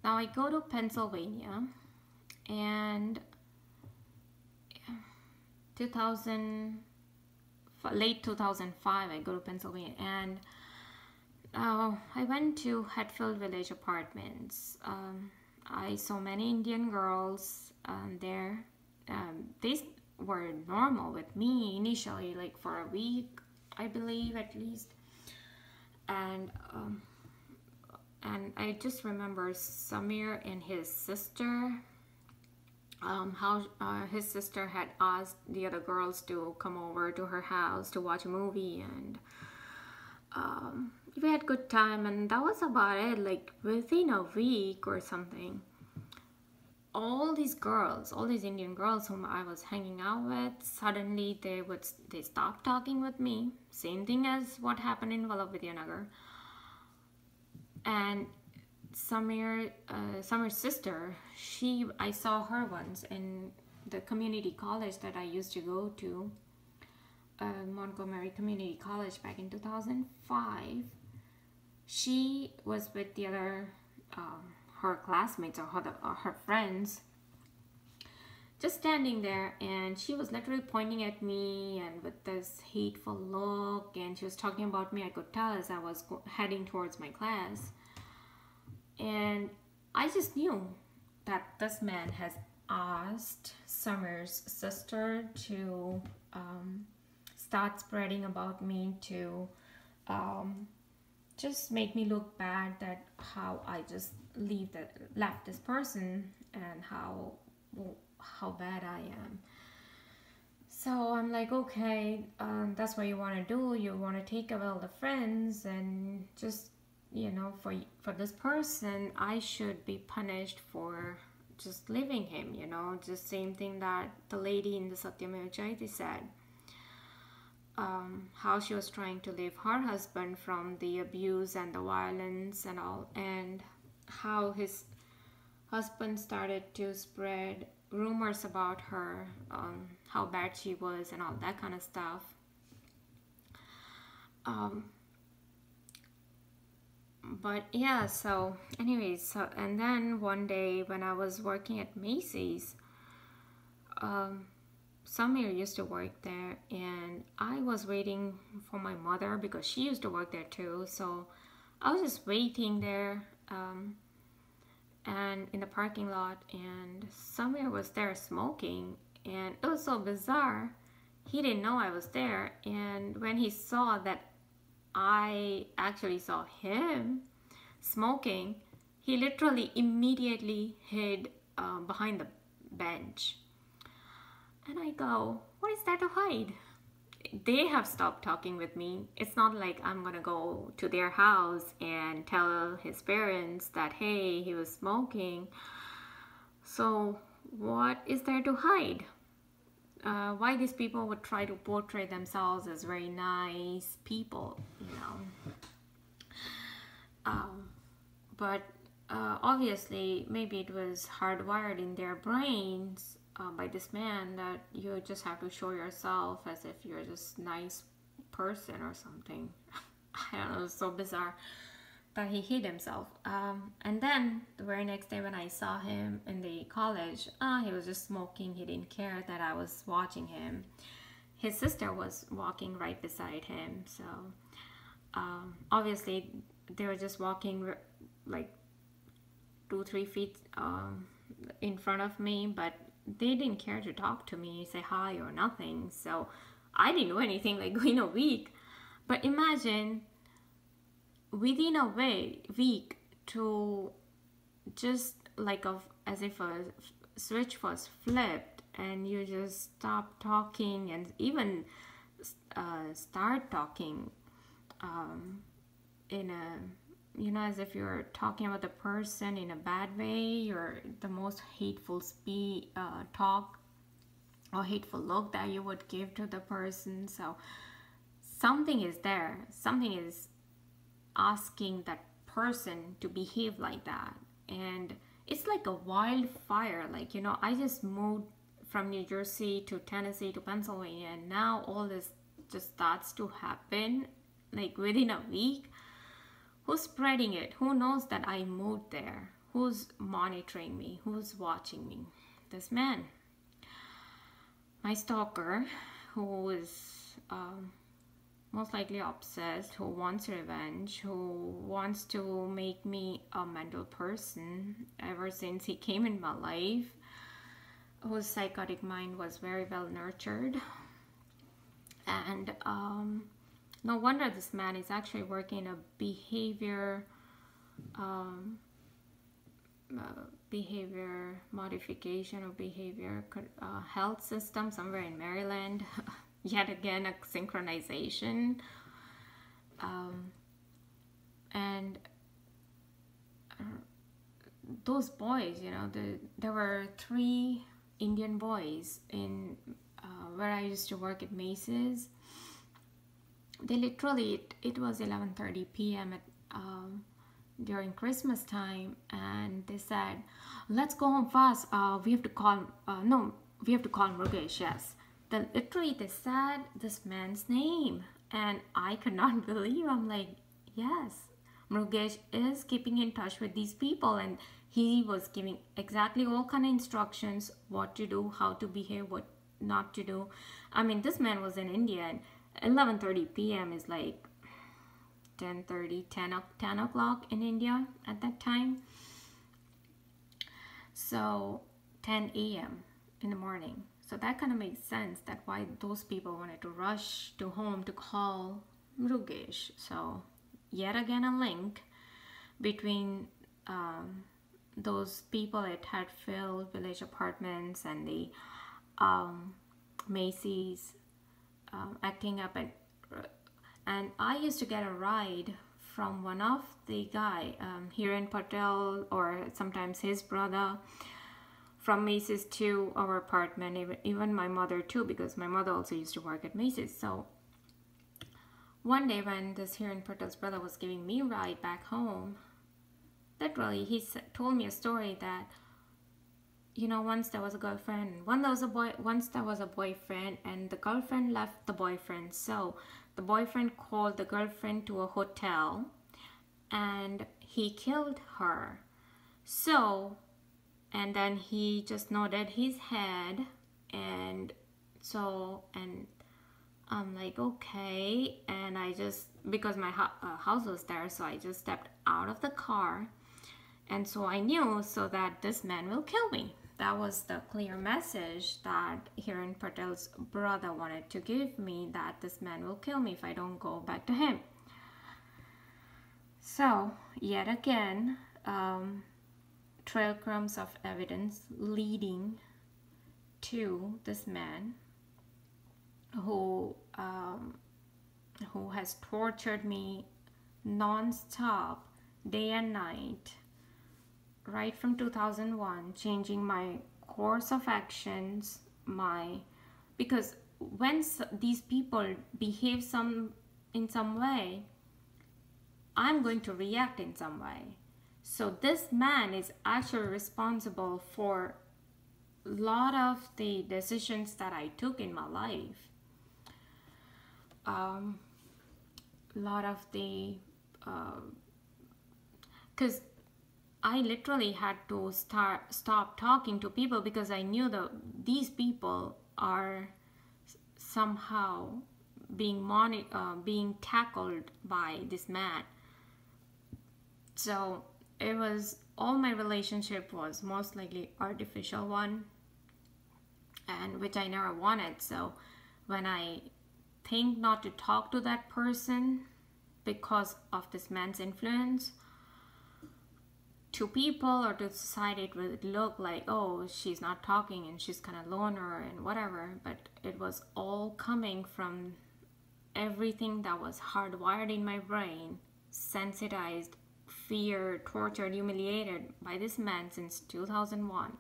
Now I go to Pennsylvania, and late 2005 I go to Pennsylvania, and I went to Hatfield Village Apartments. I saw many Indian girls there. They were normal with me initially, like for a week, I believe at least. And I just remember Samir and his sister, how his sister had asked the other girls to come over to her house to watch a movie, and we had good time, and that was about it. Like within a week or something, all these girls, all these Indian girls whom I was hanging out with, suddenly they stopped talking with me. Same thing as what happened in Vidyanagar. And Samir's sister, I saw her once in the community college that I used to go to, Montgomery Community College, back in 2005. She was with the other, her classmates or her friends, just standing there, and she was literally pointing at me and with this hateful look, and she was talking about me. I could tell as I was heading towards my class, and I just knew that this man has asked Summer's sister to start spreading about me, to just make me look bad, that how I just left this person, and how bad I am. So I'm like, okay, that's what you want to do. You want to take away all the friends, and just, you know, for this person, I should be punished for just leaving him, you know, just same thing that the lady in the Satyameva Jayate said. How she was trying to leave her husband from the abuse and the violence and all, and how his husband started to spread rumors about her, how bad she was and all that kind of stuff. But yeah, so anyways, and then one day when I was working at Macy's, Samir used to work there, and I was waiting for my mother because she used to work there too. So I was just waiting there, and in the parking lot, and Samir was there smoking, and it was so bizarre. He didn't know I was there, and when he saw that I actually saw him smoking, he literally immediately hid behind the bench. And I go, what is there to hide? They have stopped talking with me. It's not like I'm gonna go to their house and tell his parents that, hey, he was smoking. So what is there to hide? Why these people would try to portray themselves as very nice people, you know. But obviously, maybe it was hardwired in their brains by this man that you just have to show yourself as if you're just nice person or something. I don't know, it's so bizarre that he hid himself. And then the very next day when I saw him in the college, he was just smoking. He didn't care that I was watching him. His sister was walking right beside him. So obviously they were just walking like 2-3 feet in front of me, but they didn't care to talk to me, say hi or nothing. So I didn't do anything like in a week. But imagine within a week to just like as if a switch was flipped, and you just stop talking and even start talking in a, you know, as if you're talking about the person in a bad way, or the most hateful talk or hateful look that you would give to the person. So something is there. Something is asking that person to behave like that. And it's like a wildfire. Like, you know, I just moved from New Jersey to Tennessee to Pennsylvania, and now all this just starts to happen like within a week. Who's spreading it? Who knows that I moved there? who's monitoring me, who's watching me? This man, my stalker, who is most likely obsessed, who wants revenge, who wants to make me a mental person ever since he came in my life, whose psychotic mind was very well nurtured. And no wonder this man is actually working a behavior modification or behavior health system somewhere in Maryland. Yet again, a synchronization. And those boys, you know, there were 3 Indian boys in where I used to work at Macy's. They literally, it was 11:30 p.m. at during Christmas time, and they said, "Let's go home fast. We have to call. We have to call Murugesh." Yes, literally they said this man's name, and I could not believe. I'm like, yes, Murugesh is keeping in touch with these people, and he was giving exactly all kind of instructions, what to do, how to behave, what not to do. I mean, this man was in India, and 11:30 p.m. is like 10:30, 10 o'clock in India at that time. So 10 a.m. in the morning. So that kind of makes sense that why those people wanted to rush to home to call Murugesh. So yet again a link between those people at Hatfield Village Apartments and the Macy's acting up. And I used to get a ride from one of the guy, Hiren Patel, or sometimes his brother, from Macy's to our apartment, even my mother too, because my mother also used to work at Macy's. So one day when this Hiren Patel's brother was giving me a ride back home, literally he told me a story that, you know, once there was a girlfriend, once there was a boyfriend, and the girlfriend left the boyfriend. So the boyfriend called the girlfriend to a hotel and he killed her. So, and then he just nodded his head, and I'm like, okay. And I just, because my house was there, so I just stepped out of the car. And so I knew, so that this man will kill me. That was the clear message that Hiren Patel's brother wanted to give me, that this man will kill me if I don't go back to him. So, yet again, trailcrumbs of evidence leading to this man who has tortured me non-stop, day and night, right from 2001, changing my course of actions, because when these people behave in some way, I'm going to react in some way. So this man is actually responsible for a lot of the decisions that I took in my life. A lot of the, because I literally had to stop talking to people, because I knew that these people are somehow being tackled by this man. So it was, all my relationship was most likely artificial one, and which I never wanted. So when I think not to talk to that person because of this man's influence, to people or to society it would look like, oh, she's not talking and she's kind of loner and whatever. But it was all coming from everything that was hardwired in my brain, sensitized, feared, tortured, humiliated by this man since 2001.